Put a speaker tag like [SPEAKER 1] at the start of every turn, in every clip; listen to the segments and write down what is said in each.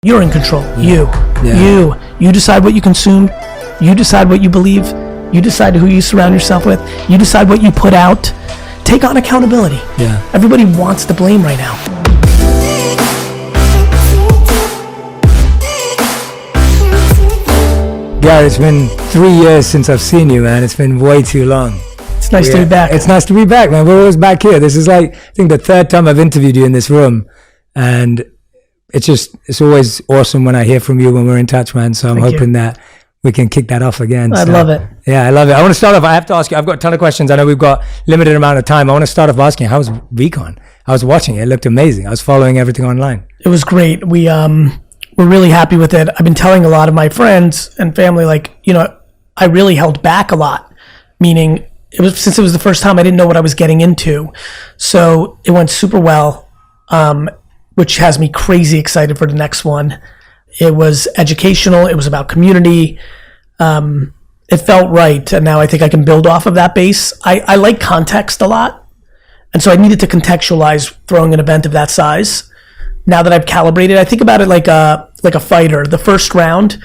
[SPEAKER 1] You're in control. You decide what you consume. You decide what you believe. You decide who you surround yourself with. You decide what you put out. Take on accountability.
[SPEAKER 2] Yeah.
[SPEAKER 1] Everybody wants the blame right now.
[SPEAKER 2] Gary, it's been 3 years since I've seen you, man. It's been way too long.
[SPEAKER 1] It's nice to be back.
[SPEAKER 2] It's nice to be back, man. We're always back here. This is like, I think the third time I've interviewed you in this room. And it's always awesome when I hear from you when we're in touch, man. So I'm hoping that we can kick that off again.
[SPEAKER 1] I love it.
[SPEAKER 2] Yeah, I love it. I want to start off. I have to ask you, I've got a ton of questions. I know we've got limited amount of time. I want to start off asking, how was Recon? I was watching it. It looked amazing. I was following everything online.
[SPEAKER 1] It was great. We're really happy with it. I've been telling a lot of my friends and family, I really held back a lot, meaning since it was the first time, I didn't know what I was getting into. So it went super well, which has me crazy excited for the next one. It was educational. It was about community. It felt right. And now I think I can build off of that base. I like context a lot. And so I needed to contextualize throwing an event of that size. Now that I've calibrated, I think about it like a fighter. The first round,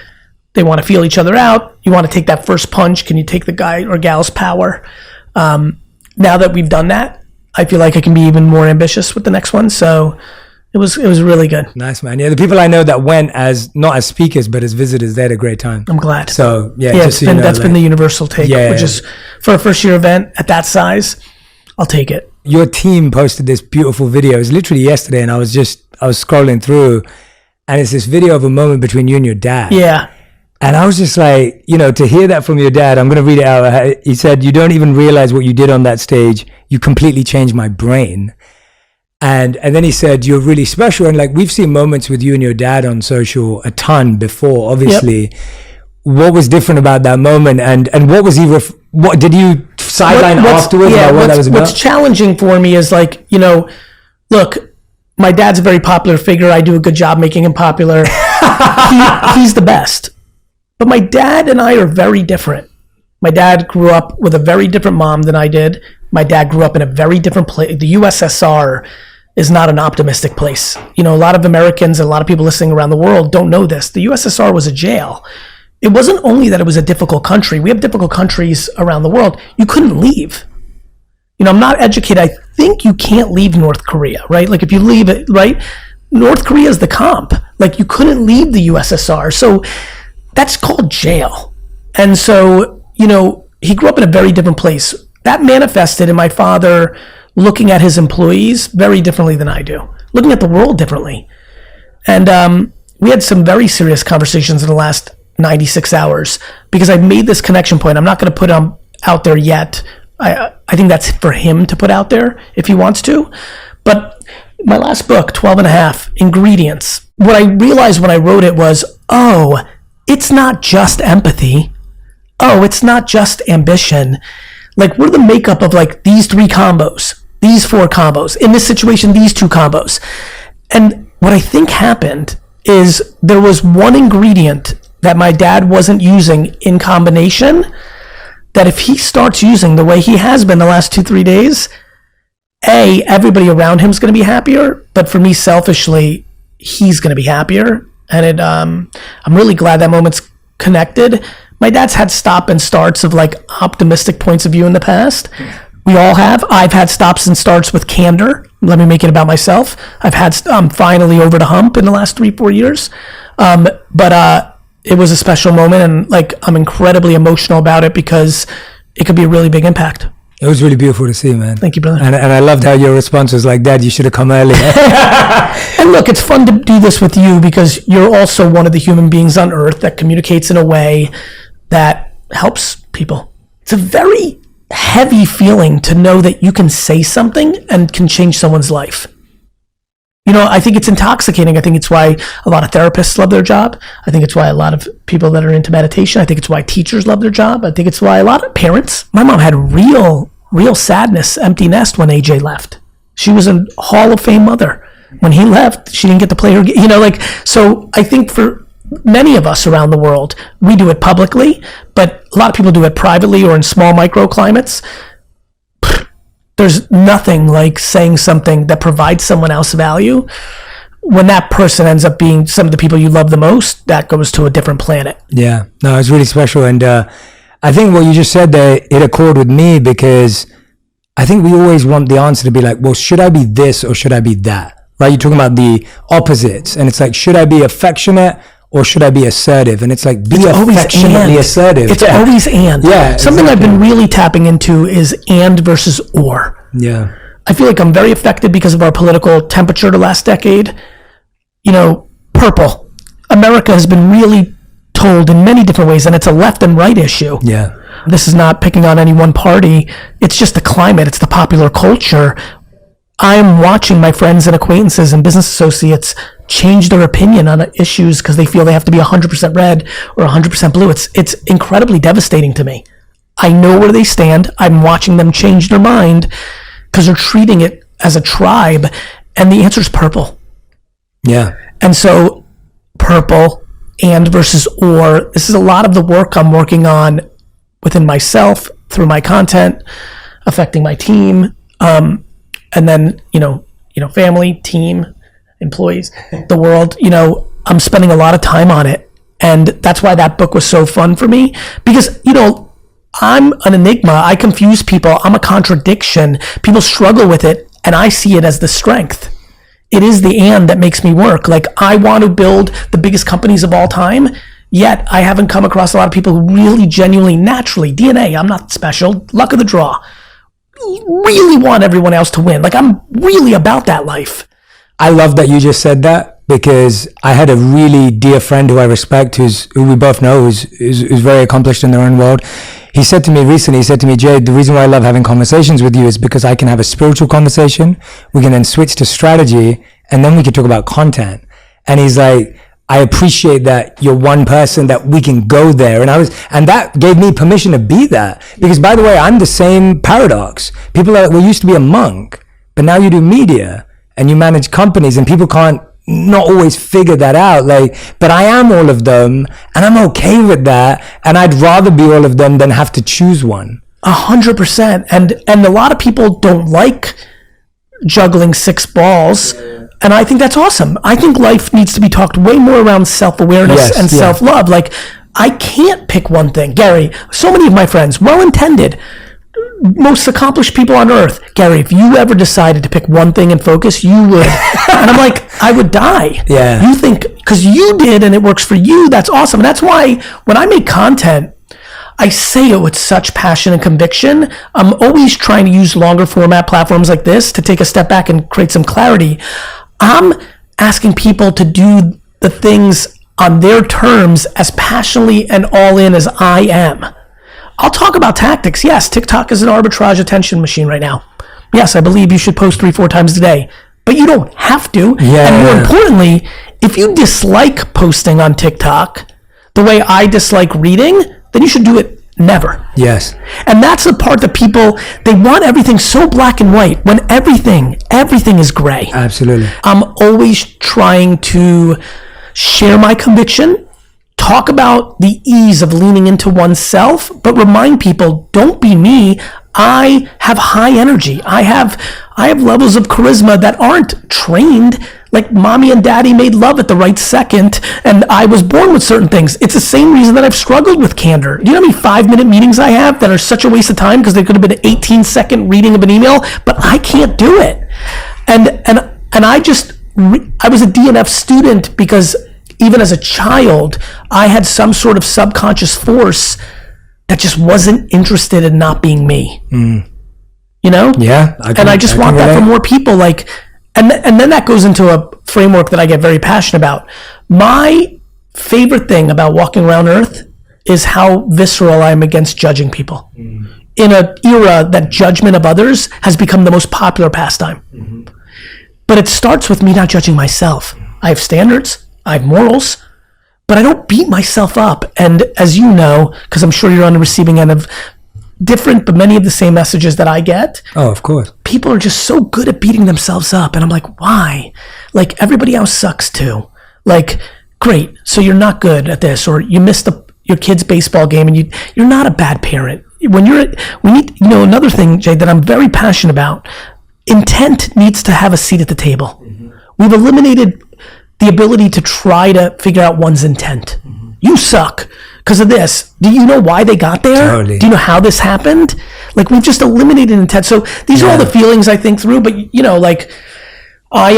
[SPEAKER 1] they want to feel each other out. You want to take that first punch. Can you take the guy or gal's power? Now that we've done that, I feel like I can be even more ambitious with the next one. So it was really good.
[SPEAKER 2] Nice, man. Yeah, the people I know that went not as speakers, but as visitors, they had a great time.
[SPEAKER 1] I'm glad.
[SPEAKER 2] So,
[SPEAKER 1] that's been the universal take, which is for a first year event at that size, I'll take it.
[SPEAKER 2] Your team posted this beautiful video. It was literally yesterday, and I was scrolling through, and it's this video of a moment between you and your dad.
[SPEAKER 1] Yeah.
[SPEAKER 2] And I was just like, to hear that from your dad, I'm going to read it out. He said, "You don't even realize what you did on that stage. You completely changed my brain." And then he said, "You're really special." And we've seen moments with you and your dad on social a ton before, obviously. Yep. What was different about that moment? And what was what did you sideline afterwards about what that was about?
[SPEAKER 1] What's challenging for me is look, my dad's a very popular figure. I do a good job making him popular. He's the best. But my dad and I are very different. My dad grew up with a very different mom than I did. My dad grew up in a very different place. The USSR is not an optimistic place. A lot of Americans and a lot of people listening around the world don't know this. The USSR was a jail. It wasn't only that it was a difficult country. We have difficult countries around the world. You couldn't leave. I'm not educated. I think you can't leave North Korea, right? If you leave it, right? North Korea is the comp. You couldn't leave the USSR. So that's called jail. And so, he grew up in a very different place. That manifested in my father looking at his employees very differently than I do, looking at the world differently. And we had some very serious conversations in the last 96 hours because I made this connection point. I'm not going to put him out there yet. I think that's for him to put out there if he wants to. But my last book, 12 and a half, Ingredients, what I realized when I wrote it was, it's not just empathy. It's not just ambition. We're the makeup of these 3 combos, these 4 combos. In this situation, these 2 combos. And what I think happened is there was one ingredient that my dad wasn't using in combination that if he starts using the way he has been the last 2-3 days, everybody around him is going to be happier. But for me, selfishly, he's going to be happier. And I'm really glad that moment's connected. My dad's had stop and starts of optimistic points of view in the past. We all have. I've had stops and starts with candor. Let me make it about myself. I'm finally over the hump in the last 3-4 years. But it was a special moment, and I'm incredibly emotional about it because it could be a really big impact.
[SPEAKER 2] It was really beautiful to see, man.
[SPEAKER 1] Thank you, brother.
[SPEAKER 2] And I loved how your response was Dad, you should have come earlier.
[SPEAKER 1] And look, it's fun to do this with you because you're also one of the human beings on earth that communicates in a way that helps people. It's a very heavy feeling to know that you can say something and can change someone's life. I think it's intoxicating. I think it's why a lot of therapists love their job. I think it's why a lot of people that are into meditation, I think it's why teachers love their job. I think it's why a lot of parents, my mom had real sadness, empty nest when AJ left. She was a Hall of Fame mother. When he left, she didn't get to play her game. So I think for many of us around the world, we do it publicly, but a lot of people do it privately or in small microclimates. There's nothing like saying something that provides someone else value when that person ends up being some of the people you love the most, that goes to a different planet.
[SPEAKER 2] Yeah, no, it's really special. And I think what you just said there, it accorded with me, because I think we always want the answer to be like, well, should I be this or should I be that? Right? You're talking about the opposites. And it's like, should I be affectionate or should I be assertive? And it's like, be affectionately assertive.
[SPEAKER 1] It's always and.
[SPEAKER 2] Yeah.
[SPEAKER 1] Something I've been really tapping into is and versus or.
[SPEAKER 2] Yeah.
[SPEAKER 1] I feel like I'm very affected because of our political temperature the last decade. You know, purple. America has been really told in many different ways, and it's a left and right issue.
[SPEAKER 2] Yeah.
[SPEAKER 1] This is not picking on any one party. It's just the climate. It's the popular culture. I'm watching my friends and acquaintances and business associates change their opinion on issues because they feel they have to be 100% red or 100% blue. It's incredibly devastating to me. I know where they stand. I'm watching them change their mind because they're treating it as a tribe, and the answer is purple.
[SPEAKER 2] Yeah.
[SPEAKER 1] And so purple and versus or, this is a lot of the work I'm working on within myself through my content, affecting my team, and then, you know, family, team, employees, the world. You know, I'm spending a lot of time on it. And that's why that book was so fun for me, because, you know, I'm an enigma. I confuse people. I'm a contradiction. People struggle with it, and I see it as the strength. It is the and that makes me work. Like, I want to build the biggest companies of all time, yet I haven't come across a lot of people who really, genuinely, naturally, DNA, I'm not special, luck of the draw, really want everyone else to win. Like, I'm really about that life.
[SPEAKER 2] I love that you just said that, because I had a really dear friend who I respect, who we both know, who's very accomplished in their own world. He said to me recently, Jay, the reason why I love having conversations with you is because I can have a spiritual conversation. We can then switch to strategy, and then we can talk about content. And he's like, I appreciate that you're one person that we can go there. And that gave me permission to be that. Because, by the way, I'm the same paradox. People are, well, you used to be a monk, but now you do media and you manage companies, and people can't not always figure that out. Like, but I am all of them, and I'm okay with that. And I'd rather be all of them than have to choose one.
[SPEAKER 1] 100%. And a lot of people don't like juggling 6 balls. And I think that's awesome. I think life needs to be talked way more around self-awareness and self-love. Like, I can't pick one thing. Gary, so many of my friends, well-intended, most accomplished people on earth. Gary, if you ever decided to pick one thing and focus, you would. And I'm like, I would die.
[SPEAKER 2] Yeah.
[SPEAKER 1] You think, because you did and it works for you, that's awesome. And that's why when I make content, I say it with such passion and conviction. I'm always trying to use longer format platforms like this to take a step back and create some clarity. I'm asking people to do the things on their terms as passionately and all in as I am. I'll talk about tactics. Yes, TikTok is an arbitrage attention machine right now. Yes, I believe you should post 3-4 times a day, but you don't have to.
[SPEAKER 2] Yeah.
[SPEAKER 1] And more importantly, if you dislike posting on TikTok the way I dislike reading, then you should do it never.
[SPEAKER 2] Yes.
[SPEAKER 1] And that's the part that people, they want everything so black and white when everything is gray.
[SPEAKER 2] Absolutely.
[SPEAKER 1] I'm always trying to share my conviction, talk about the ease of leaning into oneself, but remind people, don't be me. I have high energy. I have levels of charisma that aren't trained. Like, mommy and daddy made love at the right second, and I was born with certain things. It's the same reason that I've struggled with candor. Do you know how many 5-minute meetings I have that are such a waste of time because they could have been an 18-second reading of an email, but I can't do it. And I was a DNF student because even as a child, I had some sort of subconscious force that just wasn't interested in not being me. You know?
[SPEAKER 2] Yeah.
[SPEAKER 1] I just want that for more people. Like, and then that goes into a framework that I get very passionate about. My favorite thing about walking around Earth is how visceral I am against judging people. In an era that judgment of others has become the most popular pastime. But it starts with me not judging myself. I have standards. I have morals, but I don't beat myself up. And as you know, because I'm sure you're on the receiving end of different, but many of the same messages that I get.
[SPEAKER 2] Oh, of course.
[SPEAKER 1] People are just so good at beating themselves up. And I'm like, why? Like, everybody else sucks too. Like, great, so you're not good at this, or you missed your kid's baseball game and you're not a bad parent. We need, another thing, Jay, that I'm very passionate about, intent needs to have a seat at the table. We've eliminated the ability to try to figure out one's intent. You suck because of this. Do you know why they got there?
[SPEAKER 2] Totally.
[SPEAKER 1] Do you know how this happened? Like, we've just eliminated intent. So these are all the feelings I think through. But you know, like, I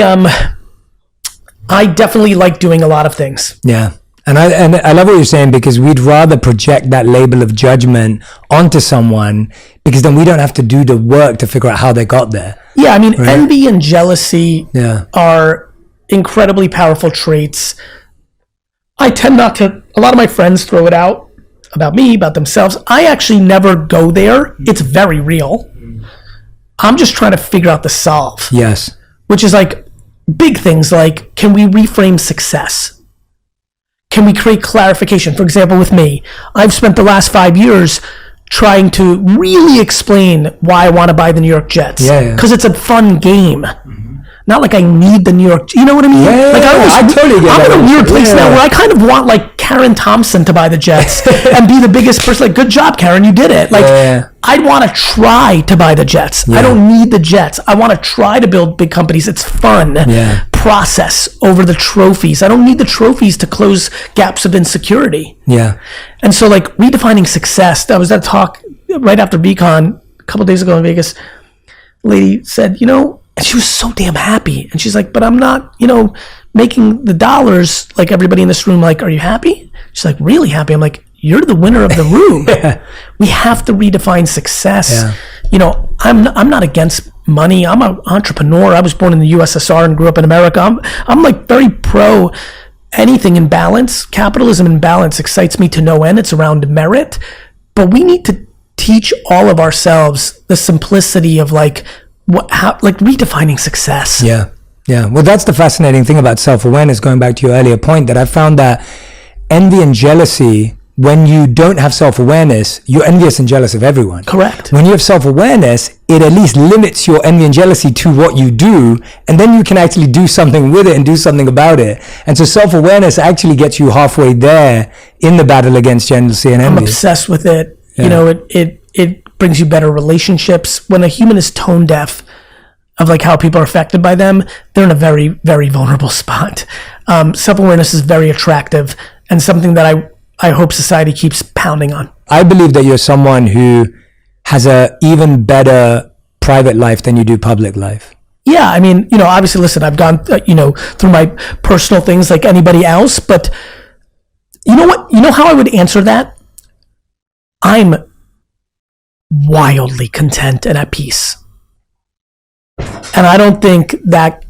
[SPEAKER 1] definitely like doing a lot of things.
[SPEAKER 2] Yeah. And I love what you're saying, because we'd rather project that label of judgment onto someone, because then we don't have to do the work to figure out how they got there.
[SPEAKER 1] Yeah, I mean, envy and jealousy
[SPEAKER 2] Yeah.
[SPEAKER 1] are incredibly powerful traits. I tend not to, a lot of my friends throw it out about me, about themselves. I actually never go there. It's very real. I'm just trying to figure out the solve.
[SPEAKER 2] Yes.
[SPEAKER 1] Which is like big things like, can we reframe success? Can we create clarification? For example, with me, I've spent the last 5 years trying to really explain why I want to buy the New York Jets.
[SPEAKER 2] Yeah.
[SPEAKER 1] Because it's a fun game. Not like I need the New York, you know what I mean?
[SPEAKER 2] Yeah,
[SPEAKER 1] like
[SPEAKER 2] I totally get that.
[SPEAKER 1] I'm in a weird place now where I kind of want like Karen Thompson to buy the Jets and be the biggest person. Like, good job, Karen, you did it. Like, I'd want to try to buy the Jets. I don't need the Jets. I want to try to build big companies. It's fun. Process over the trophies. I don't need the trophies to close gaps of insecurity.
[SPEAKER 2] Yeah.
[SPEAKER 1] And so, like, redefining success. That was that talk right after VCon a couple of days ago in Vegas. The lady said, you know, and she was so damn happy. And she's like, but I'm not, you know, making the dollars like everybody in this room. Like, are you happy? She's like, really happy. I'm like, you're the winner of the room. We have to redefine success. You know, I'm not against money. I'm an entrepreneur. I was born in the USSR and grew up in America. I'm like very pro anything in balance. Capitalism in balance excites me to no end. It's around merit. But we need to teach all of ourselves the simplicity of like, like redefining success.
[SPEAKER 2] Yeah. Well, that's the fascinating thing about self-awareness, going back to your earlier point, that I found that envy and jealousy, when you don't have self-awareness, you're envious and jealous of everyone.
[SPEAKER 1] Correct.
[SPEAKER 2] When you have self-awareness, it at least limits your envy and jealousy to what you do, and then you can actually do something with it and do something about it. And so self-awareness actually gets you halfway there in the battle against jealousy and envy.
[SPEAKER 1] I'm obsessed with it. You know, it brings you better relationships. When a human is tone deaf of like how people are affected by them, they're in a very, very vulnerable spot. Self-awareness is very attractive and something that I hope society keeps pounding on.
[SPEAKER 2] I believe that you're someone who has a even better private life than you do public life.
[SPEAKER 1] Yeah, I mean, you know, obviously, listen, I've gone, you know, through my personal things like anybody else, but you know what? You know how I would answer that? I'm wildly content and at peace. And I don't think that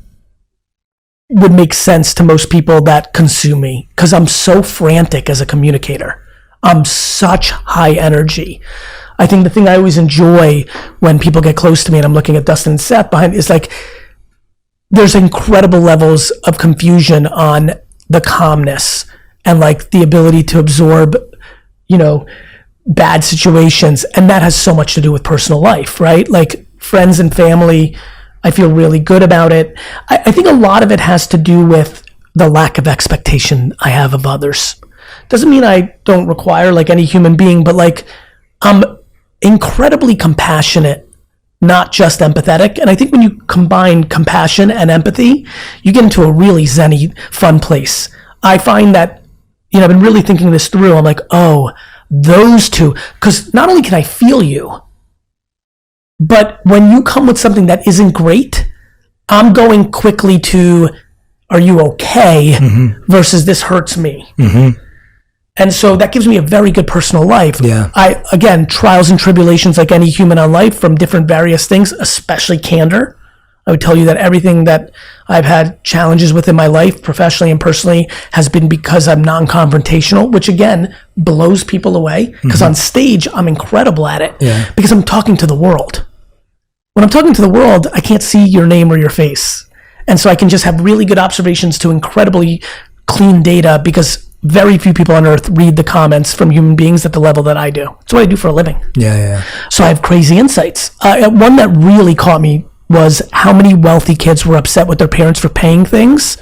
[SPEAKER 1] would make sense to most people that consume me, because I'm so frantic as a communicator. I'm such high energy. I think the thing I always enjoy when people get close to me, and I'm looking at Dustin and Seth behind, is like there's incredible levels of confusion on the calmness and like the ability to absorb, you know, bad situations. And that has so much to do with personal life, right? Like friends and family, I feel really good about it. I think a lot of it has to do with the lack of expectation I have of others. Doesn't mean I don't require like any human being, but like I'm incredibly compassionate, not just empathetic. And I think when you combine compassion and empathy, you get into a really zen-y, fun place. I find that, you know, I've been really thinking this through. I'm like, oh, those two, because not only can I feel you, but when you come with something that isn't great, I'm going quickly to, are you okay? Versus this hurts me. And so that gives me a very good personal life. Again, trials and tribulations like any human on life from different various things, especially candor. I would tell you that everything that I've had challenges with in my life, professionally and personally, has been because I'm non-confrontational, which again, blows people away. Because on stage, I'm incredible at it. Because I'm talking to the world. When I'm talking to the world, I can't see your name or your face. And so I can just have really good observations to incredibly clean data, because very few people on earth read the comments from human beings at the level that I do. It's what I do for a living. So I have crazy insights. One that really caught me was how many wealthy kids were upset with their parents for paying things,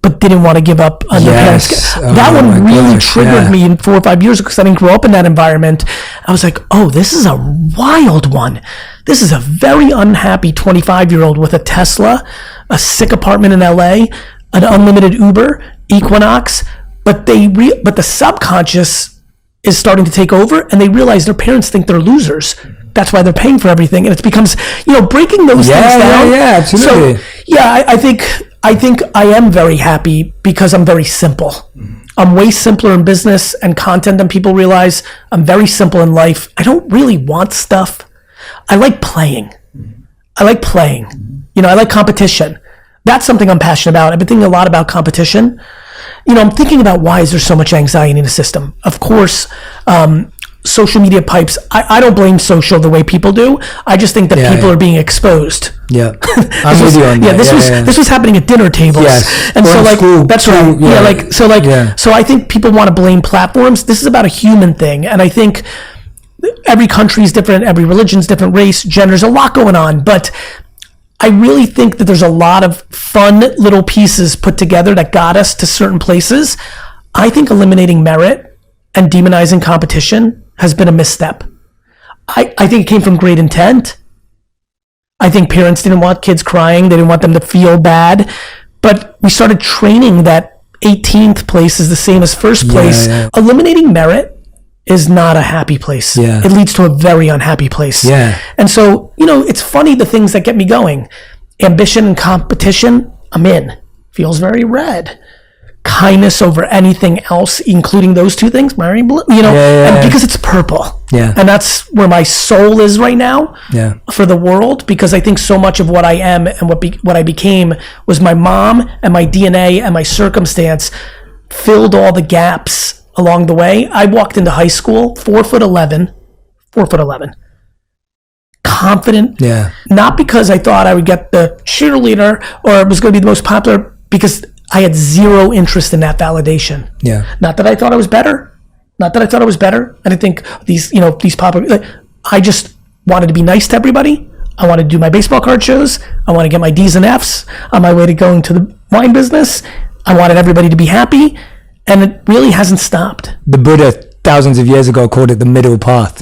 [SPEAKER 1] but didn't want to give up on their parents. That one really triggered me in 4 or 5 years because I didn't grow up in that environment. I was like, oh, this is a wild one. This is a very unhappy 25-year-old with a Tesla a sick apartment in LA, an unlimited Uber, Equinox, but the subconscious is starting to take over, and they realize their parents think they're losers. That's why they're paying for everything, and it becomes, breaking those things down.
[SPEAKER 2] Yeah, absolutely.
[SPEAKER 1] So, I think I am very happy because I'm very simple. I'm way simpler in business and content than people realize. I'm very simple in life. I don't really want stuff. I like playing. I like competition. That's something I'm passionate about. I've been thinking a lot about competition. I'm thinking about why is there so much anxiety in the system. Of course, social media pipes. I don't blame social the way people do. I just think that people are being exposed.
[SPEAKER 2] Yeah, I'm with you on that.
[SPEAKER 1] This was happening at dinner tables.
[SPEAKER 2] Yes.
[SPEAKER 1] And so that's right.
[SPEAKER 2] Yeah.
[SPEAKER 1] So I think people want to blame platforms. This is about a human thing, and I think every country is different, every religion's different, race, genders, a lot going on, but I really think that there's a lot of fun little pieces put together that got us to certain places. I think eliminating merit and demonizing competition has been a misstep. I think it came from great intent. I think parents didn't want kids crying. They didn't want them to feel bad. But we started training that 18th place is the same as first place. Yeah. Eliminating merit is not a happy place. Yeah. It leads to a very unhappy place. Yeah. And so, it's funny the things that get me going. Ambition and competition, I'm in. Feels very red. Kindness over anything else, including those two things, and because it's purple. Yeah. And that's where my soul is right now for the world, because I think so much of what I am and what I became was my mom and my DNA and my circumstance filled all the gaps along the way. I walked into high school 4'11", confident. Yeah. Not because I thought I would get the cheerleader or it was going to be the most popular, because I had zero interest in that validation. Yeah. Not that I thought I was better. I didn't think these popular. I just wanted to be nice to everybody. I wanted to do my baseball card shows. I want to get my D's and F's on my way to going to the wine business. I wanted everybody to be happy, and it really hasn't stopped.
[SPEAKER 2] The Buddha thousands of years ago called it the middle path,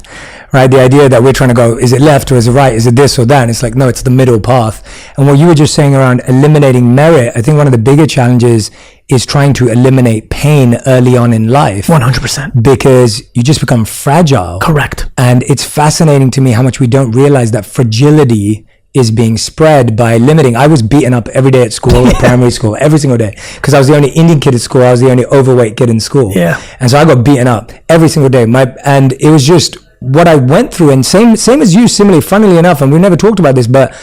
[SPEAKER 2] right? The idea that we're trying to go, is it left or is it right? Is it this or that? And it's like, no, it's the middle path. And what you were just saying around eliminating merit, I think one of the bigger challenges is trying to eliminate pain early on in life.
[SPEAKER 1] 100%.
[SPEAKER 2] Because you just become fragile.
[SPEAKER 1] Correct.
[SPEAKER 2] And it's fascinating to me how much we don't realize that fragility is being spread by limiting. I was beaten up every day at school, primary school, every single day, because I was the only Indian kid at school. I was the only overweight kid in school. Yeah. And so I got beaten up every single day. And it was just what I went through. And same as you, similarly, funnily enough, and we never talked about this, but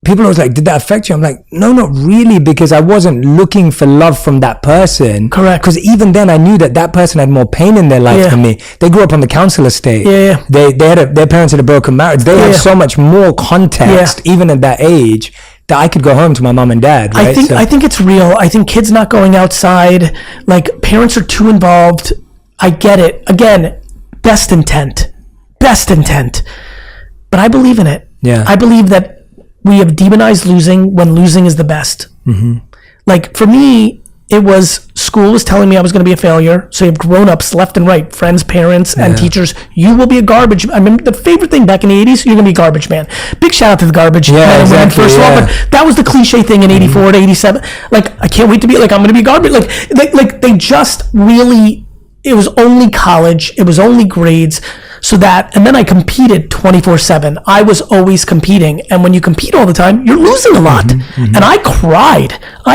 [SPEAKER 2] people always like, did that affect you? I'm like, no, not really, because I wasn't looking for love from that person.
[SPEAKER 1] Correct.
[SPEAKER 2] Because even then I knew that person had more pain in their life than me. They grew up on the council estate. Yeah. They had their parents had a broken marriage. They had so much more context, even at that age, that I could go home to my mom and dad. Right?
[SPEAKER 1] I think it's real. I think kids not going outside, like parents are too involved. I get it. Again, best intent. But I believe in it. Yeah. I believe that we have demonized losing when losing is the best. Mm-hmm. Like for me, it was school was telling me I was going to be a failure. So you have grown-ups left and right, friends, parents, and teachers. You will be a garbage. I mean, the favorite thing back in the 80s, you're going to be a garbage man. Big shout out to the garbage man
[SPEAKER 2] exactly,
[SPEAKER 1] first of all. But that was the cliche thing in 84 to 87. Like, I can't wait to be, like, I'm going to be garbage. Like they just really, it was only college. It was only grades. So that, and then I competed 24/7. I was always competing. And when you compete all the time, you're losing a lot. Mm-hmm. And I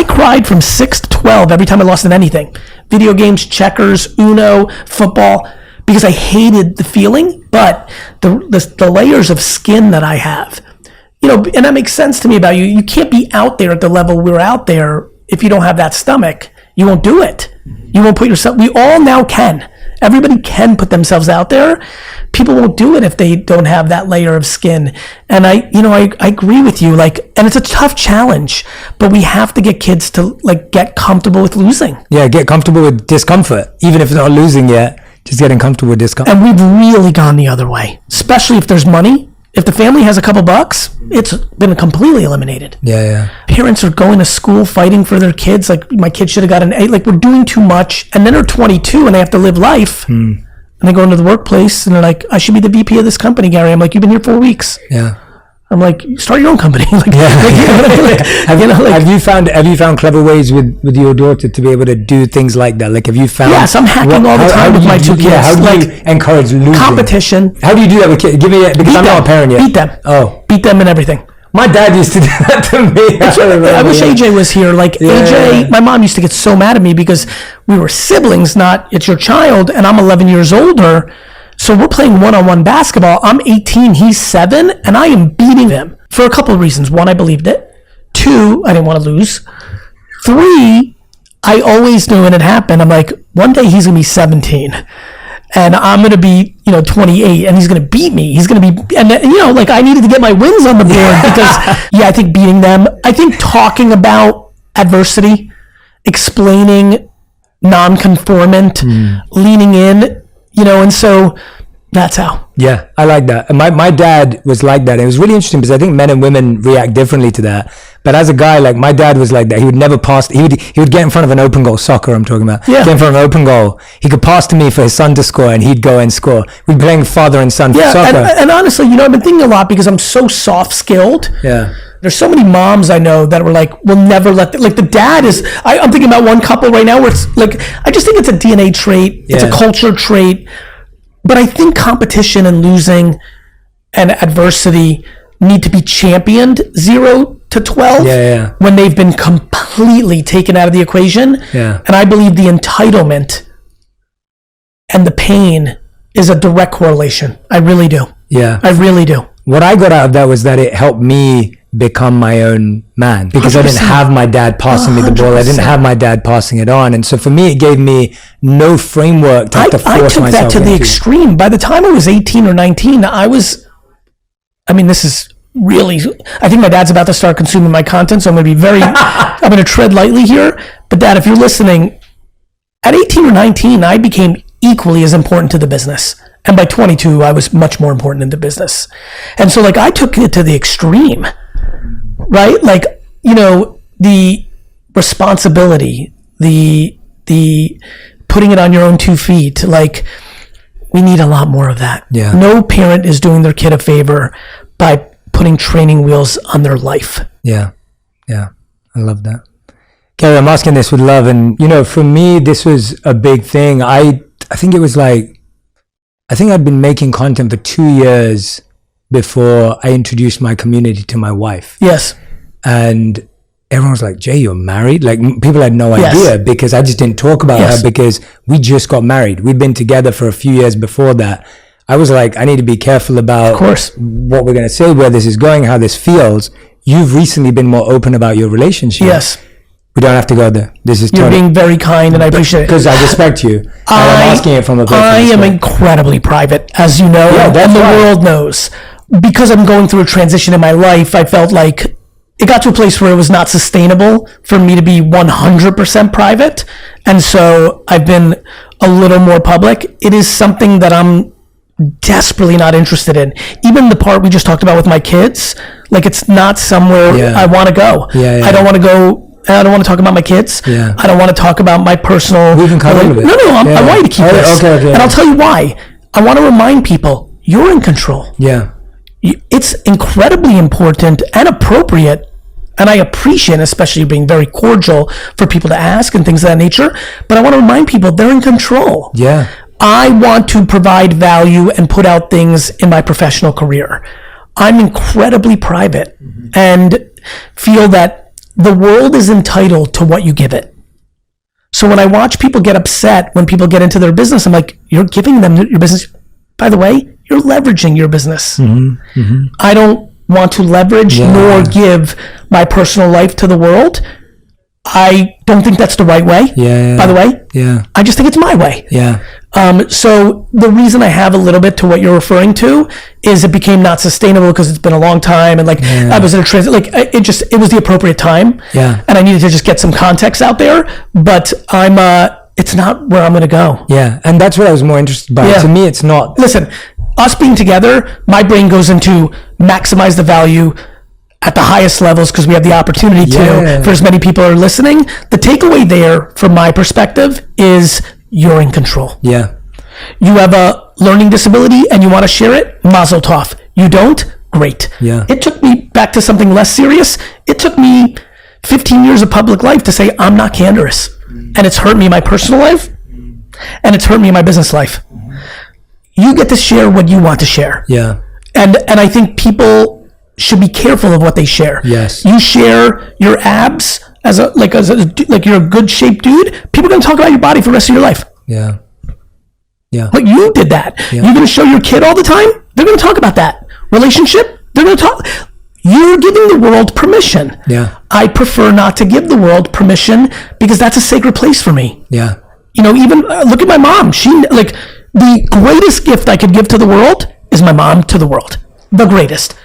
[SPEAKER 1] cried from 6 to 12 every time I lost in anything. Video games, checkers, Uno, football, because I hated the feeling. But the layers of skin that I have, and that makes sense to me about you. You can't be out there at the level we're out there if you don't have that stomach. You won't do it. You won't put yourself, we all now can. Everybody can put themselves out there. People won't do it if they don't have that layer of skin. And I agree with you. And it's a tough challenge, but we have to get kids to get comfortable with losing. Yeah, get comfortable with discomfort, even if they're not losing yet. Just getting comfortable with discomfort. And we've really gone the other way, especially if there's money. If the family has a couple bucks, it's been completely eliminated. Yeah. Parents are going to school fighting for their kids. Like, my kid should have got an A. Like, we're doing too much. And then they're 22 and they have to live life. And they go into the workplace and they're like, I should be the VP of this company, Gary. I'm like, you've been here 4 weeks. Yeah. I'm like, start your own company.
[SPEAKER 2] Have you found clever ways with your daughter to be able to do things like that? Like, have you found?
[SPEAKER 1] Yes, I'm hacking all the time with my two kids.
[SPEAKER 2] How do you encourage losing?
[SPEAKER 1] Competition.
[SPEAKER 2] How do you do that with kids? Give me that, because I'm not a parent yet.
[SPEAKER 1] Beat them.
[SPEAKER 2] Oh,
[SPEAKER 1] beat them in everything.
[SPEAKER 2] My dad used to do that to me.
[SPEAKER 1] I wish AJ was here. Like AJ, my mom used to get so mad at me because we were siblings, not it's your child, and I'm 11 years older. So we're playing one-on-one basketball. I'm 18, he's 7, and I am beating him for a couple of reasons. 1, I believed it. 2, I didn't want to lose. 3, I always knew when it happened. I'm like, one day he's going to be 17. And I'm going to be, 28, and he's going to beat me. He's going to be, and like I needed to get my wins on the board because, I think beating them, I think talking about adversity, explaining non-conformant, leaning in, and so that's how.
[SPEAKER 2] Yeah, I like that. And my dad was like that. It was really interesting because I think men and women react differently to that. But as a guy, like my dad was like that. He would never pass. He would get in front of an open goal, soccer I'm talking about. Yeah. Get in front of an open goal. He could pass to me for his son to score and he'd go and score. We'd be playing father and son for soccer.
[SPEAKER 1] And honestly, I've been thinking a lot because I'm so soft-skilled.
[SPEAKER 2] Yeah.
[SPEAKER 1] There's so many moms I know that were like, we'll never let, the dad is, I'm thinking about one couple right now where it's like, I just think it's a DNA trait. It's a culture trait. But I think competition and losing and adversity need to be championed 0 to 12 when they've been completely taken out of the equation.
[SPEAKER 2] Yeah.
[SPEAKER 1] And I believe the entitlement and the pain is a direct correlation. I really do.
[SPEAKER 2] Yeah.
[SPEAKER 1] I really do.
[SPEAKER 2] What I got out of that was that it helped me become my own man because 100%. I didn't have my dad passing me the ball. I didn't have my dad passing it on. And so for me, it gave me no framework to have to force myself
[SPEAKER 1] I took that to the extreme. By the time I was 18 or 19, this is really, I think my dad's about to start consuming my content. So I'm going to be I'm going to tread lightly here. But Dad, if you're listening, at 18 or 19, I became equally as important to the business. And by 22, I was much more important in the business. And so I took it to the extreme. Right? The responsibility, the putting it on your own 2 feet, we need a lot more of that.
[SPEAKER 2] Yeah.
[SPEAKER 1] No parent is doing their kid a favor by putting training wheels on their life.
[SPEAKER 2] Yeah. Yeah. I love that. Kerry, I'm asking this with love. And, for me, this was a big thing. I think it was I think I'd been making content for 2 years before I introduced my community to my wife.
[SPEAKER 1] Yes.
[SPEAKER 2] And everyone was like, Jay, you're married? People had no idea because I just didn't talk about her because we just got married. We'd been together for a few years before that. I was like, I need to be careful about what we're going to say, where this is going, how this feels. You've recently been more open about your relationship.
[SPEAKER 1] Yes.
[SPEAKER 2] We don't have to go there. This is
[SPEAKER 1] You're being very kind, and I appreciate it.
[SPEAKER 2] Because I respect you. I'm asking it from a place of respect.
[SPEAKER 1] I am incredibly private, as you know, and the world knows. Because I'm going through a transition in my life, I felt like it got to a place where it was not sustainable for me to be 100% private. And so I've been a little more public. It is something that I'm desperately not interested in. Even the part we just talked about with my kids, it's not somewhere I want to go. I don't want to go. I don't want to talk about my kids.
[SPEAKER 2] Yeah.
[SPEAKER 1] I don't want to talk about my personal.
[SPEAKER 2] We can cover it.
[SPEAKER 1] No, I want you to keep this. Okay. And I'll tell you why. I want to remind people you're in control.
[SPEAKER 2] Yeah.
[SPEAKER 1] It's incredibly important and appropriate, and I appreciate, especially being very cordial for people to ask and things of that nature. But I want to remind people they're in control.
[SPEAKER 2] Yeah.
[SPEAKER 1] I want to provide value and put out things in my professional career. I'm incredibly private and feel that the world is entitled to what you give it. So when I watch people get upset when people get into their business, I'm like, you're giving them your business. By the way, you're leveraging your business. I don't want to leverage nor give my personal life to the world. I don't think that's the right way, by the way. I just think it's my way. So the reason I have a little bit to what you're referring to is it became not sustainable because it's been a long time and I was in a transit, it was the appropriate time. And I needed to just get some context out there, but it's not where I'm going to go.
[SPEAKER 2] And that's what I was more interested by. To me, it's not.
[SPEAKER 1] Listen, us being together, my brain goes into maximize the value at the highest levels because we have the opportunity to for as many people are listening. The takeaway there from my perspective is you're in control. You have a learning disability and you want to share it, mazel tov. You don't, Great.
[SPEAKER 2] Yeah.
[SPEAKER 1] It took me back to something less serious. It took me 15 years of public life to say I'm not candorous. And it's hurt me in my personal life, and it's hurt me in my business life. You get to share what you want to share.
[SPEAKER 2] Yeah.
[SPEAKER 1] And I think people should be careful of what they share.
[SPEAKER 2] Yes.
[SPEAKER 1] You share your abs like you're a good shaped dude, people are going to talk about your body for the rest of your life.
[SPEAKER 2] Yeah. Yeah.
[SPEAKER 1] But you did that.
[SPEAKER 2] Yeah.
[SPEAKER 1] You're going to show your kid all the time, they're going to talk about that. Relationship, they're going to talk. You're giving the world permission.
[SPEAKER 2] Yeah.
[SPEAKER 1] I prefer not to give the world permission because that's a sacred place for me.
[SPEAKER 2] Yeah.
[SPEAKER 1] Even look at my mom. She, like, the greatest gift I could give to the world is my mom to the world. The greatest.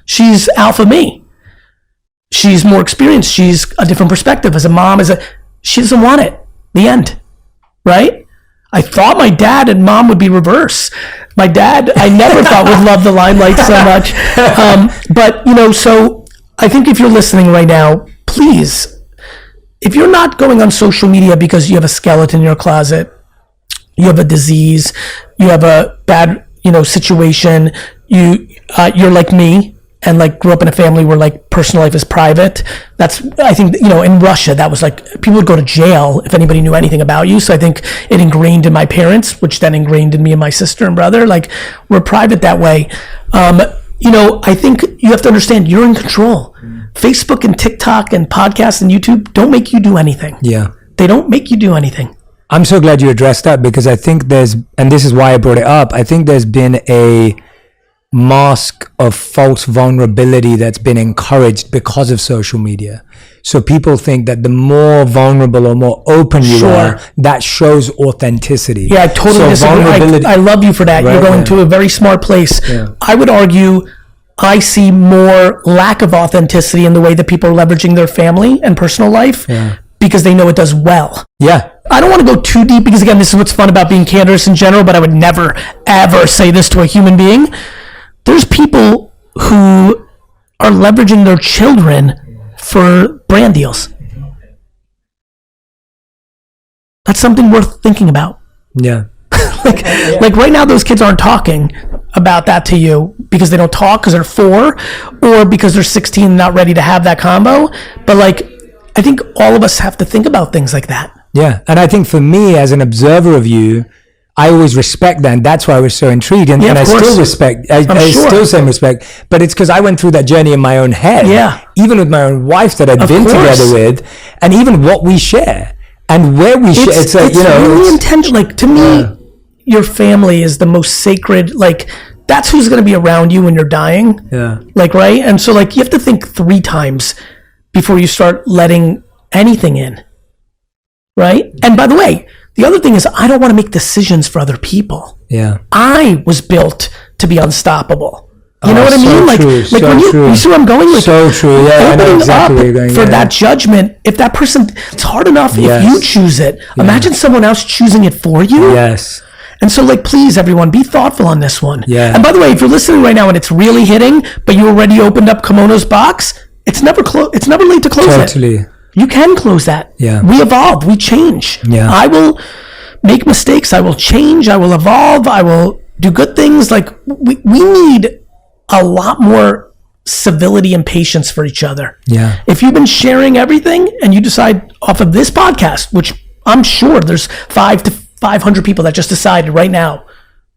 [SPEAKER 1] She's alpha me. She's more experienced. She's a different perspective. As a mom, she doesn't want it. The end. Right? I thought my dad and mom would be reverse. My dad, I never thought would love the limelight so much. But, so I think if you're listening right now, please, if you're not going on social media because you have a skeleton in your closet, you have a disease, you have a bad, situation, you're like me, and like grew up in a family where like personal life is private. That's, I think, in Russia, that was like, people would go to jail if anybody knew anything about you. So I think it ingrained in my parents, which then ingrained in me and my sister and brother. Like, we're private that way. I think you have to understand you're in control. Facebook and TikTok and podcasts and YouTube don't make you do anything.
[SPEAKER 2] Yeah.
[SPEAKER 1] They don't make you do anything.
[SPEAKER 2] I'm so glad you addressed that, because I think and this is why I brought it up, I think there's been a mask of false vulnerability that's been encouraged because of social media. So people think that the more vulnerable or more open you are, that shows authenticity.
[SPEAKER 1] Yeah, I totally disagree. I love you for that. Right, you're going to a very smart place. Yeah. I would argue I see more lack of authenticity in the way that people are leveraging their family and personal life because they know it does well.
[SPEAKER 2] Yeah.
[SPEAKER 1] I don't want to go too deep because, again, this is what's fun about being candorous in general, but I would never, ever say this to a human being. There's people who are leveraging their children for brand deals. That's something worth thinking about.
[SPEAKER 2] Yeah.
[SPEAKER 1] Like right now, those kids aren't talking about that to you because they don't talk because they're 4 or because they're 16 and not ready to have that combo. But like, I think all of us have to think about things like that.
[SPEAKER 2] Yeah. And I think for me, as an observer of you, I always respect that, and that's why I was so intrigued. And I still respect, I still same respect, but it's because I went through that journey in my own head. Yeah. Even with my own wife that I'd been together with, and even what we share and where we share. It's like,
[SPEAKER 1] really intentional. Like, to me, your family is the most sacred, like, that's who's going to be around you when you're dying.
[SPEAKER 2] Yeah.
[SPEAKER 1] Like, right? And so, like, you have to think 3 times before you start letting anything in. Right? And by the way, the other thing is, I don't want to make decisions for other people.
[SPEAKER 2] Yeah.
[SPEAKER 1] I was built to be unstoppable. You know what I mean? Like
[SPEAKER 2] so
[SPEAKER 1] when you see where I'm going? Like,
[SPEAKER 2] so true. Yeah, I know exactly where you're going.
[SPEAKER 1] For that judgment, if that person, it's hard enough if you choose it. Yeah. Imagine someone else choosing it for you.
[SPEAKER 2] Yes.
[SPEAKER 1] And so, like, please, everyone, be thoughtful on this one.
[SPEAKER 2] Yeah.
[SPEAKER 1] And by the way, if you're listening right now and it's really hitting, but you already opened up Kimono's box, it's never late to close it.
[SPEAKER 2] Totally.
[SPEAKER 1] You can close that.
[SPEAKER 2] Yeah.
[SPEAKER 1] We evolve. We change.
[SPEAKER 2] Yeah.
[SPEAKER 1] I will make mistakes. I will change. I will evolve. I will do good things. Like, we need a lot more civility and patience for each other.
[SPEAKER 2] Yeah.
[SPEAKER 1] If you've been sharing everything and you decide off of this podcast, which I'm sure there's 500 to 500 people that just decided right now,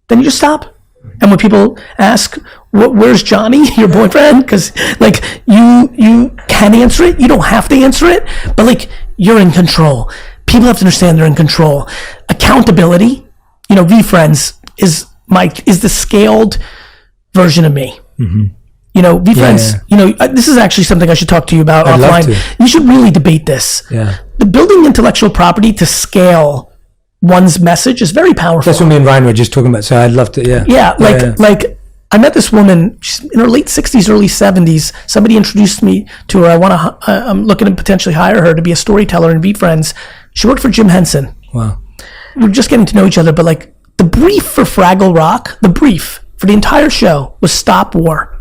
[SPEAKER 1] then you just stop. And when people ask, where's Johnny, your boyfriend? Because, like, you can answer it. You don't have to answer it. But, like, you're in control. People have to understand they're in control. Accountability, VFriends is the scaled version of me. Mm-hmm. VFriends, this is actually something I should talk to you about offline. You should really debate this.
[SPEAKER 2] Yeah.
[SPEAKER 1] The building intellectual property to scale one's message is very powerful.
[SPEAKER 2] That's what me and Ryan were just talking about. So I'd love to,
[SPEAKER 1] like I met this woman. She's in her late 60s, early 70s. Somebody introduced me to her. I'm looking to potentially hire her to be a storyteller in VFriends. She worked for Jim Henson.
[SPEAKER 2] Wow.
[SPEAKER 1] We were just getting to know each other, but like the brief for Fraggle Rock, the brief for the entire show was stop war.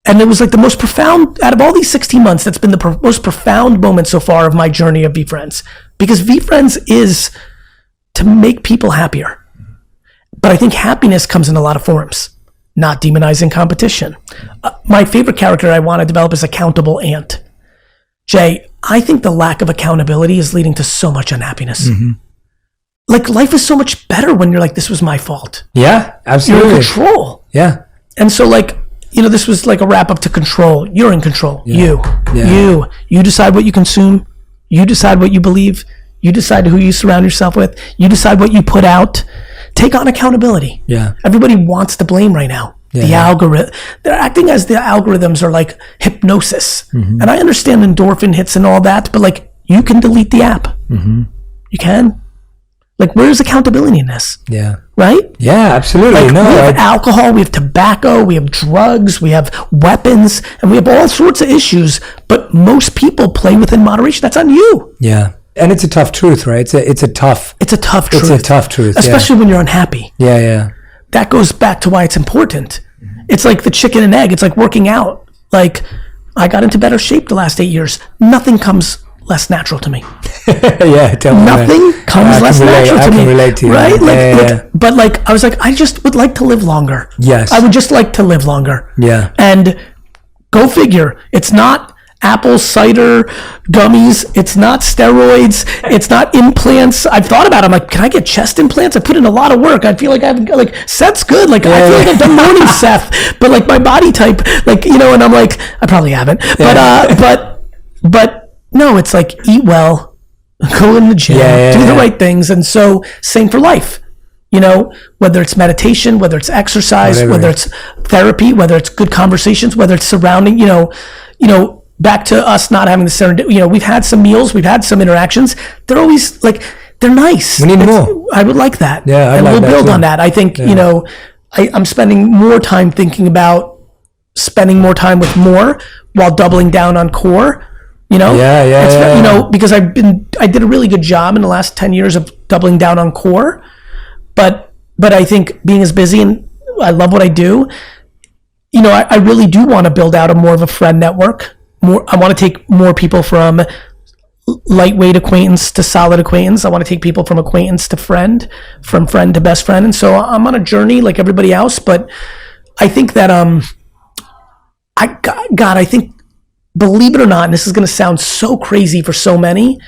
[SPEAKER 1] And it was like the most profound, out of all these 16 months, that's been the most profound moment so far of my journey of VFriends. Because VFriends is to make people happier. But I think happiness comes in a lot of forms. not demonizing competition. My favorite character I want to develop is accountable ant. Jay, I think the lack of accountability is leading to so much unhappiness. Like, life is so much better when you're like, this was my fault.
[SPEAKER 2] Yeah, absolutely.
[SPEAKER 1] You're in control.
[SPEAKER 2] Yeah.
[SPEAKER 1] And so, like, you know, this was like a wrap up to control. You're in control.
[SPEAKER 2] Yeah.
[SPEAKER 1] You decide what you consume. You decide what you believe. You decide who you surround yourself with. You decide what you put out. Take on accountability.
[SPEAKER 2] Yeah.
[SPEAKER 1] Everybody wants to blame right now. The algorithm, they're acting as the algorithms are like hypnosis. And I understand endorphin hits and all that, but like, you can delete the app. You can. Like, where's accountability in this?
[SPEAKER 2] Yeah.
[SPEAKER 1] Right?
[SPEAKER 2] Yeah, absolutely.
[SPEAKER 1] Like, we have alcohol, we have tobacco, we have drugs, we have weapons, and we have all sorts of issues, but most people play within moderation. That's on you.
[SPEAKER 2] Yeah. And it's a tough truth, right? It's a tough truth.
[SPEAKER 1] Especially when you're unhappy.
[SPEAKER 2] Yeah.
[SPEAKER 1] That goes back to why it's important. It's like the chicken and egg. It's like working out. Like, I got into better shape the last 8 years. Nothing comes less natural to me.
[SPEAKER 2] Yeah,
[SPEAKER 1] nothing comes less natural to me.
[SPEAKER 2] I can relate to you.
[SPEAKER 1] Right? But like, I was like, I just would like to live longer.
[SPEAKER 2] Yes.
[SPEAKER 1] I would just like to live longer.
[SPEAKER 2] Yeah.
[SPEAKER 1] And go figure. It's not apple cider gummies. It's not steroids. It's not implants. I've thought about it. I'm like, can I get chest implants? I put in a lot of work. I feel like I've like, Seth's good. Like, I feel like I've done morning Seth, but like my body type, like, you know, and I'm like, I probably haven't, but no, it's like, eat well, go in the gym, do the right things. And so same for life, you know, whether it's meditation, whether it's exercise, whether it's therapy, whether it's good conversations, whether it's surrounding, you know, back to us not having the serendipity, you know, we've had some meals, we've had some interactions. They're always like, they're nice.
[SPEAKER 2] We need more.
[SPEAKER 1] I would like that.
[SPEAKER 2] Yeah,
[SPEAKER 1] and we'll build on that. I think, you know, I'm spending more time thinking about spending more time with more while doubling down on core, you know? You know, because I did a really good job in the last 10 years of doubling down on core, but I think being as busy, and I love what I do, you know, I really do want to build out a more of a friend network. I want to take more people from lightweight acquaintance to solid acquaintance. I want to take people from acquaintance to friend, from friend to best friend. And so I'm on a journey like everybody else, but I think that, I think, believe it or not, and this is going to sound so crazy for so many,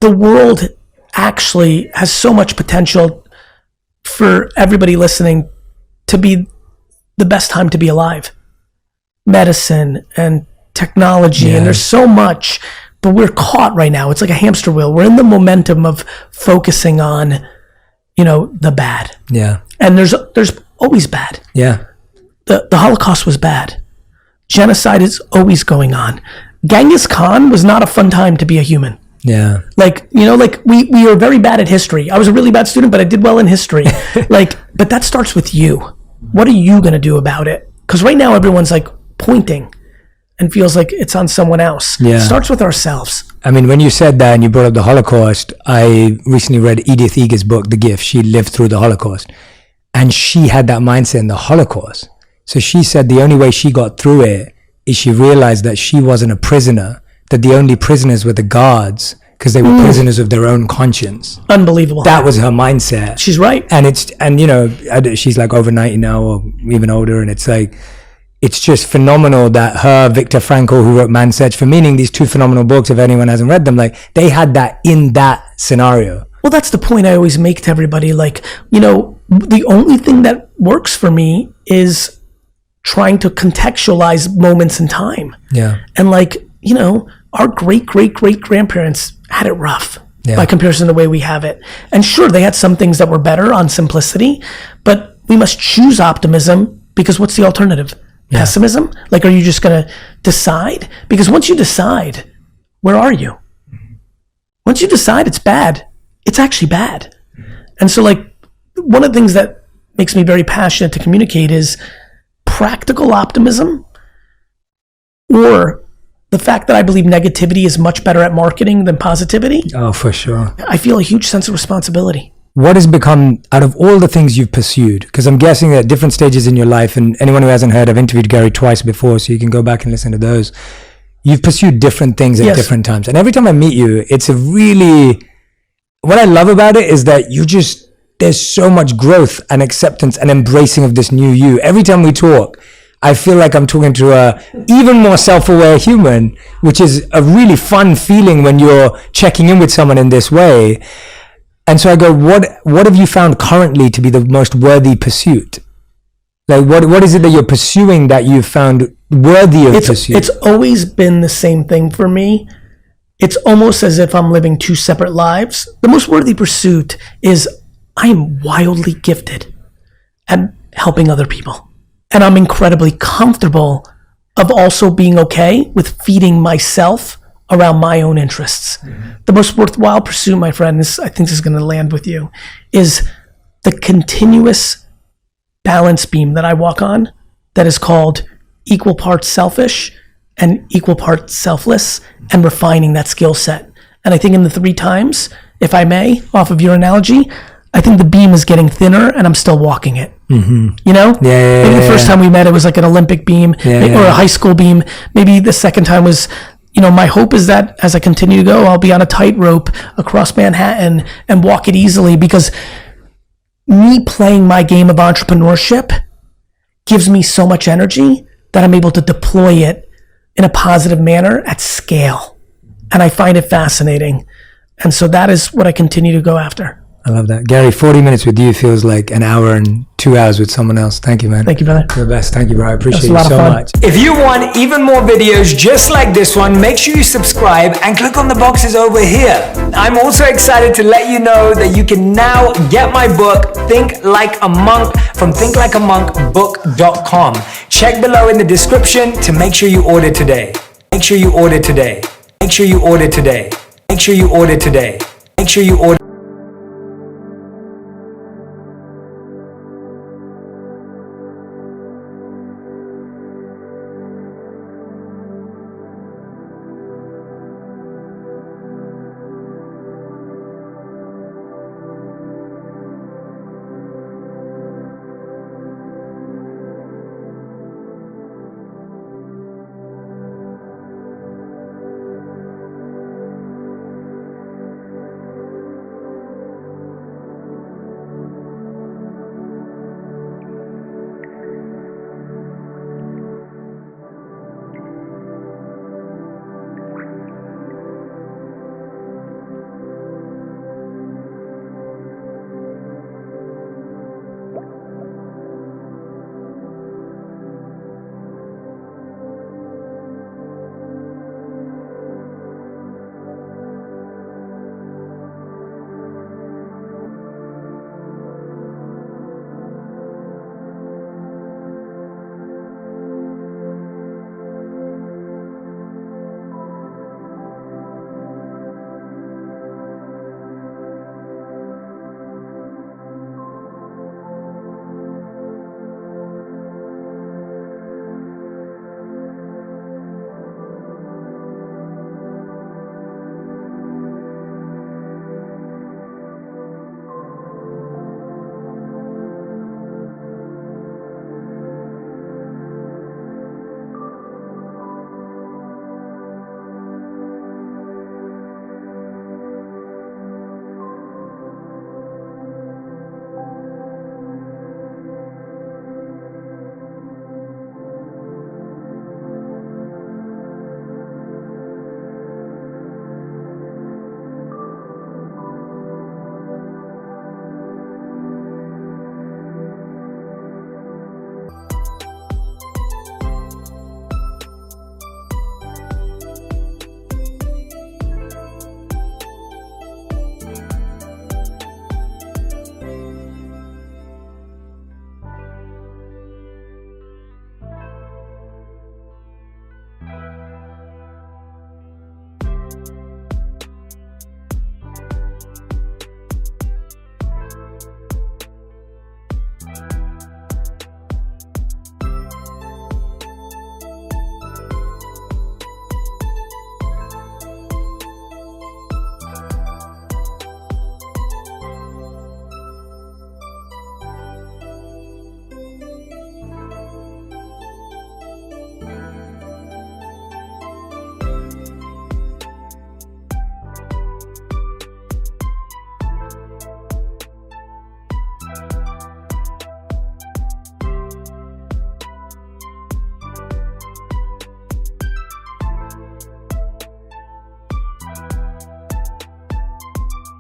[SPEAKER 1] the world actually has so much potential for everybody listening to be the best time to be alive. Medicine and technology, and there's so much, but we're caught right now. It's like a hamster wheel. We're in the momentum of focusing on, you know, the bad.
[SPEAKER 2] Yeah.
[SPEAKER 1] And there's always bad.
[SPEAKER 2] Yeah.
[SPEAKER 1] The Holocaust was bad. Genocide is always going on. Genghis Khan was not a fun time to be a human.
[SPEAKER 2] Yeah.
[SPEAKER 1] Like, you know, like we are very bad at history. I was a really bad student, but I did well in history. Like, but that starts with you. What are you going to do about it? Because right now everyone's like pointing and feels like it's on someone else.
[SPEAKER 2] Yeah.
[SPEAKER 1] It starts with ourselves.
[SPEAKER 2] I mean, when you said that and you brought up the Holocaust, I recently read Edith Eger's book, The Gift. She lived through the Holocaust. And she had that mindset in the Holocaust. So she said the only way she got through it is she realized that she wasn't a prisoner, that the only prisoners were the guards, because they were prisoners of their own conscience.
[SPEAKER 1] Unbelievable.
[SPEAKER 2] That was her mindset.
[SPEAKER 1] She's right.
[SPEAKER 2] And you know, she's like over 90 now or even older. And it's like, it's just phenomenal that her, Viktor Frankl, who wrote Man's Search for Meaning, these two phenomenal books, if anyone hasn't read them, like, they had that in that scenario.
[SPEAKER 1] Well, that's the point I always make to everybody. Like, you know, the only thing that works for me is trying to contextualize moments in time.
[SPEAKER 2] Yeah.
[SPEAKER 1] And like, you know, our great-great-great-grandparents had it rough by comparison to the way we have it. And sure, they had some things that were better on simplicity, but we must choose optimism, because what's the alternative? Pessimism? Like, are you just going to decide? Because once you decide, where are you? Once you decide it's bad, it's actually bad. And so, like, one of the things that makes me very passionate to communicate is practical optimism, or the fact that I believe negativity is much better at marketing than positivity.
[SPEAKER 2] Oh, for sure.
[SPEAKER 1] I feel a huge sense of responsibility.
[SPEAKER 2] What has become, out of all the things you've pursued, because I'm guessing at different stages in your life, and anyone who hasn't heard, I've interviewed Gary twice before, so you can go back and listen to those. You've pursued different things at different times. And every time I meet you, it's a really, what I love about it is that there's so much growth and acceptance and embracing of this new you. Every time we talk, I feel like I'm talking to a even more self-aware human, which is a really fun feeling when you're checking in with someone in this way. And so I go, what have you found currently to be the most worthy pursuit? Like, what is it that you're pursuing that you've found worthy of pursuit?
[SPEAKER 1] It's always been the same thing for me. It's almost as if I'm living two separate lives. The most worthy pursuit is I am wildly gifted at helping other people. And I'm incredibly comfortable of also being okay with feeding myself around my own interests. Mm-hmm. The most worthwhile pursuit, my friend, I think this is going to land with you, is the continuous balance beam that I walk on that is called equal parts selfish and equal parts selfless, and refining that skill set. And I think in the 3 times, if I may, off of your analogy, I think the beam is getting thinner and I'm still walking it. Mm-hmm. You know?
[SPEAKER 2] Yeah,
[SPEAKER 1] maybe the first time we met, it was like an Olympic beam or a high school beam. Maybe the second time was, my hope is that as I continue to go, I'll be on a tightrope across Manhattan and walk it easily, because me playing my game of entrepreneurship gives me so much energy that I'm able to deploy it in a positive manner at scale. And I find it fascinating. And so that is what I continue to go after.
[SPEAKER 2] I love that. Gary, 40 minutes with you feels like an hour and 2 hours with someone else. Thank you, man.
[SPEAKER 1] Thank you, brother.
[SPEAKER 2] You're the best. Thank you, bro. I appreciate you so much.
[SPEAKER 3] If you want even more videos just like this one, make sure you subscribe and click on the boxes over here. I'm also excited to let you know that you can now get my book, Think Like a Monk, from thinklikeamonkbook.com. Check below in the description to make sure you order today. Make sure you order today. Make sure you order today. Make sure you order today. Make sure you order